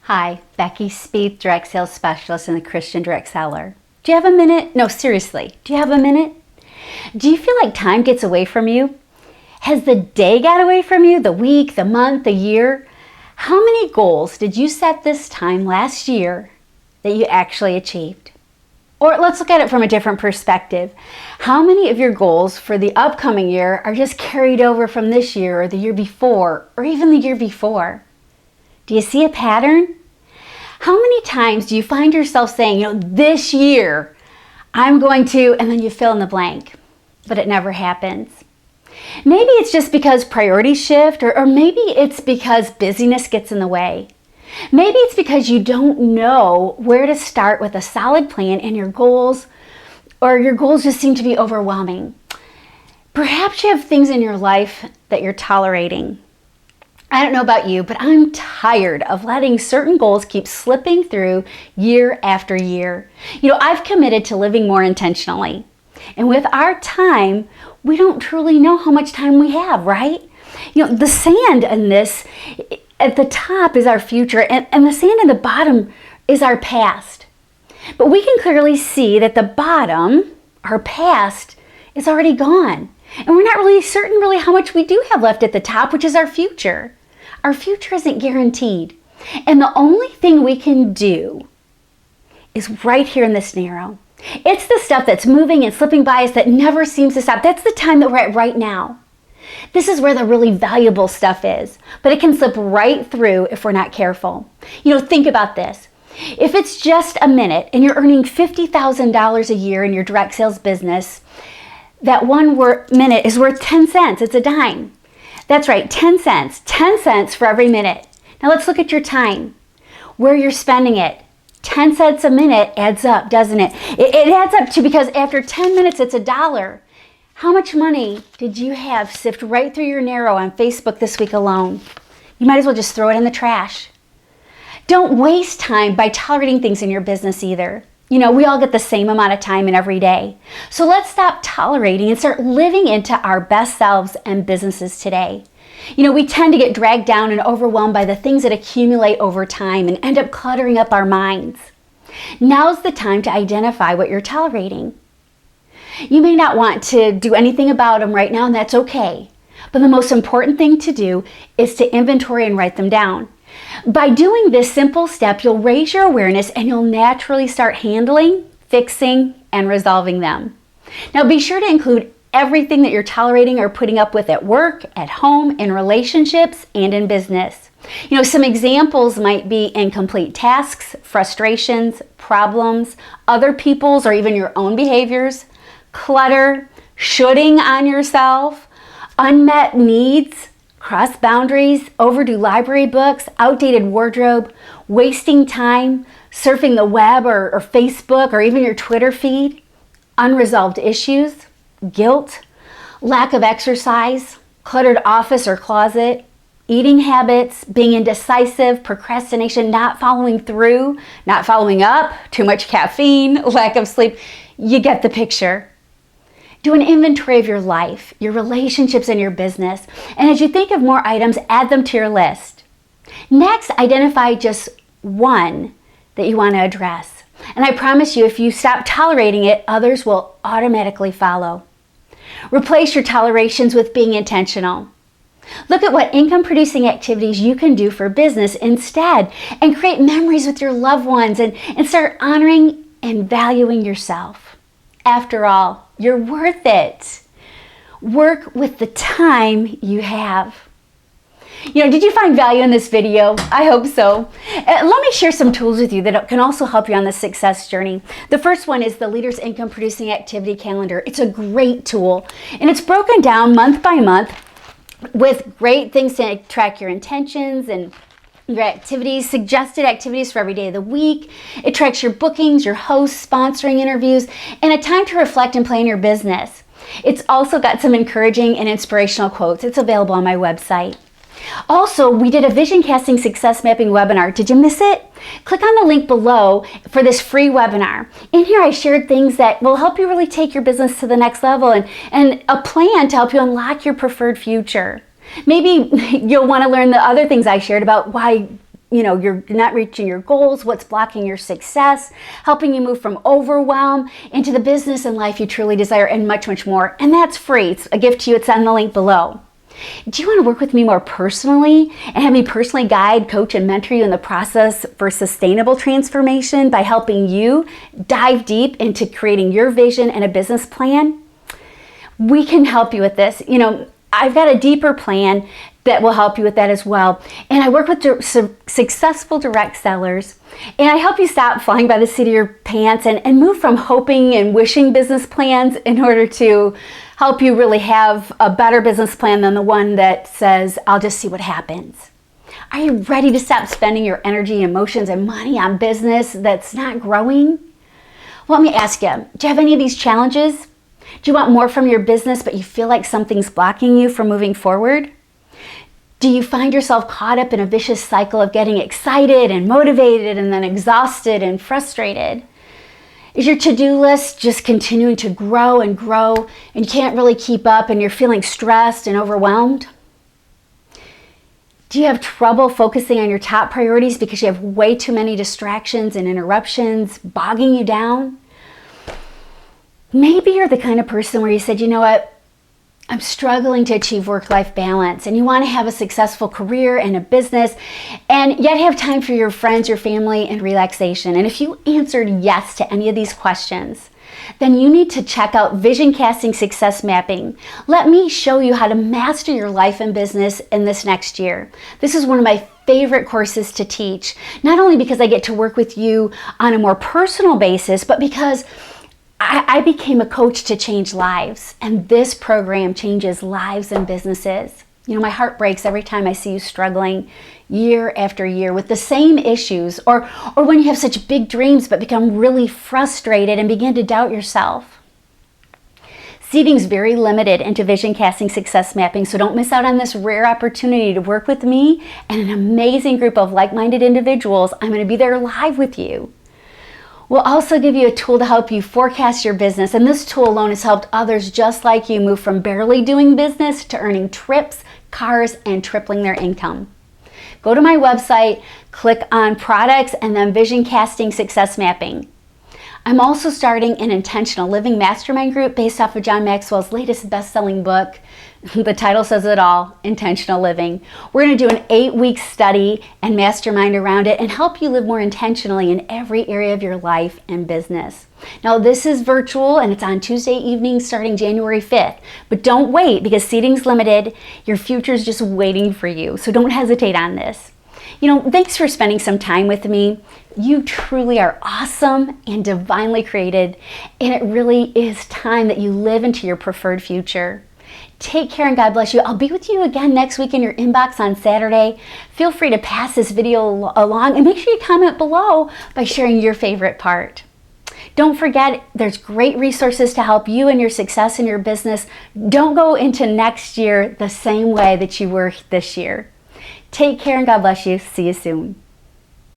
Hi, Becky Spieth, Direct Sales Specialist in the Christian Direct Seller. Do you have a minute? No, seriously, do you have a minute? Do you feel like time gets away from you? Has the day got away from you? The week, the month, the year? How many goals did you set this time last year that you actually achieved? Or let's look at it from a different perspective. How many of your goals for the upcoming year are just carried over from this year or the year before or even the year before? Do you see a pattern? How many times do you find yourself saying, this year I'm going to, and then you fill in the blank, but it never happens? Maybe it's just because priorities shift, or maybe it's because busyness gets in the way. Maybe it's because you don't know where to start with a solid plan and your goals, or your goals just seem to be overwhelming. Perhaps you have things in your life that you're tolerating. I don't know about you, but I'm tired of letting certain goals keep slipping through year after year. I've committed to living more intentionally. And with our time, we don't truly know how much time we have, right? The sand in this, at the top is our future, and the sand in the bottom is our past. But we can clearly see that the bottom, our past, is already gone. And we're not really certain how much we do have left at the top, which is our future. Our future isn't guaranteed. And the only thing we can do is right here in this narrow. It's the stuff that's moving and slipping by us that never seems to stop. That's the time that we're at right now. This is where the really valuable stuff is, but it can slip right through if we're not careful. Think about this. If it's just a minute and you're earning $50,000 a year in your direct sales business, that one minute is worth 10 cents. It's a dime. That's right, 10 cents. 10 cents for every minute. Now let's look at your time, where you're spending it. 10 cents a minute adds up, doesn't it? It adds up to, because after 10 minutes, it's $1. How much money did you have sift right through your narrow on Facebook this week alone? You might as well just throw it in the trash. Don't waste time by tolerating things in your business either. We all get the same amount of time in every day. So let's stop tolerating and start living into our best selves and businesses today. We tend to get dragged down and overwhelmed by the things that accumulate over time and end up cluttering up our minds. Now's the time to identify what you're tolerating. You may not want to do anything about them right now, and that's okay. But the most important thing to do is to inventory and write them down. By doing this simple step, you'll raise your awareness and you'll naturally start handling, fixing, and resolving them. Now be sure to include everything that you're tolerating or putting up with at work, at home, in relationships, and in business. Some examples might be incomplete tasks, frustrations, problems, other people's or even your own behaviors, clutter, shoulding on yourself, unmet needs, cross boundaries, overdue library books, outdated wardrobe, wasting time, surfing the web or Facebook or even your Twitter feed, unresolved issues, guilt, lack of exercise, cluttered office or closet, eating habits, being indecisive, procrastination, not following through, not following up, too much caffeine, lack of sleep. You get the picture. Do an inventory of your life, your relationships, and your business. And as you think of more items, add them to your list. Next, identify just one that you want to address. And I promise you, if you stop tolerating it, others will automatically follow. Replace your tolerations with being intentional. Look at what income-producing activities you can do for business instead, and create memories with your loved ones, and start honoring and valuing yourself. After all, you're worth it. Work with the time you have. Did you find value in this video? I hope so. Let me share some tools with you that can also help you on the success journey. The first one is the Leaders Income Producing Activity Calendar. It's a great tool, and it's broken down month by month with great things to track your intentions and your activities, suggested activities for every day of the week. It tracks your bookings, your hosts, sponsoring interviews, and a time to reflect and plan your business. It's also got some encouraging and inspirational quotes. It's available on my website. Also, we did a Vision Casting Success Mapping webinar. Did you miss it? Click on the link below for this free webinar. In here, I shared things that will help you really take your business to the next level and a plan to help you unlock your preferred future. Maybe you'll want to learn the other things I shared about why you're not reaching your goals, what's blocking your success, helping you move from overwhelm into the business and life you truly desire, and much, much more. And that's free. It's a gift to you. It's on the link below. Do you want to work with me more personally and have me personally guide, coach, and mentor you in the process for sustainable transformation by helping you dive deep into creating your vision and a business plan? We can help you with this. I've got a deeper plan that will help you with that as well. And I work with successful direct sellers, and I help you stop flying by the seat of your pants and move from hoping and wishing business plans in order to help you really have a better business plan than the one that says, I'll just see what happens. Are you ready to stop spending your energy, emotions, and money on business that's not growing? Well, let me ask you, do you have any of these challenges? Do you want more from your business, but you feel like something's blocking you from moving forward? Do you find yourself caught up in a vicious cycle of getting excited and motivated and then exhausted and frustrated? Is your to-do list just continuing to grow and grow and you can't really keep up and you're feeling stressed and overwhelmed? Do you have trouble focusing on your top priorities because you have way too many distractions and interruptions bogging you down? Maybe you're the kind of person where you said, you know what? I'm struggling to achieve work-life balance, and you want to have a successful career and a business and yet have time for your friends, your family, and relaxation. And if you answered yes to any of these questions, then you need to check out Vision Casting Success Mapping. Let me show you how to master your life and business in this next year. This is one of my favorite courses to teach, not only because I get to work with you on a more personal basis, but because I became a coach to change lives, and this program changes lives and businesses. My heart breaks every time I see you struggling year after year with the same issues, or when you have such big dreams but become really frustrated and begin to doubt yourself. Seating's very limited into Vision Casting Success Mapping, so don't miss out on this rare opportunity to work with me and an amazing group of like-minded individuals. I'm going to be there live with you. We'll also give you a tool to help you forecast your business, and this tool alone has helped others just like you move from barely doing business to earning trips, cars, and tripling their income. Go to my website, click on products, and then Vision Casting Success Mapping. I'm also starting an intentional living mastermind group based off of John Maxwell's latest best-selling book. The title says it all, Intentional Living. We're going to do an 8-week study and mastermind around it and help you live more intentionally in every area of your life and business. Now, this is virtual and it's on Tuesday evenings starting January 5th. But don't wait, because seating's limited. Your future's just waiting for you. So don't hesitate on this. Thanks for spending some time with me. You truly are awesome and divinely created, and it really is time that you live into your preferred future. Take care and God bless you. I'll be with you again next week in your inbox on Saturday. Feel free to pass this video along and make sure you comment below by sharing your favorite part. Don't forget, there's great resources to help you and your success in your business. Don't go into next year the same way that you were this year. Take care and God bless you. See you soon.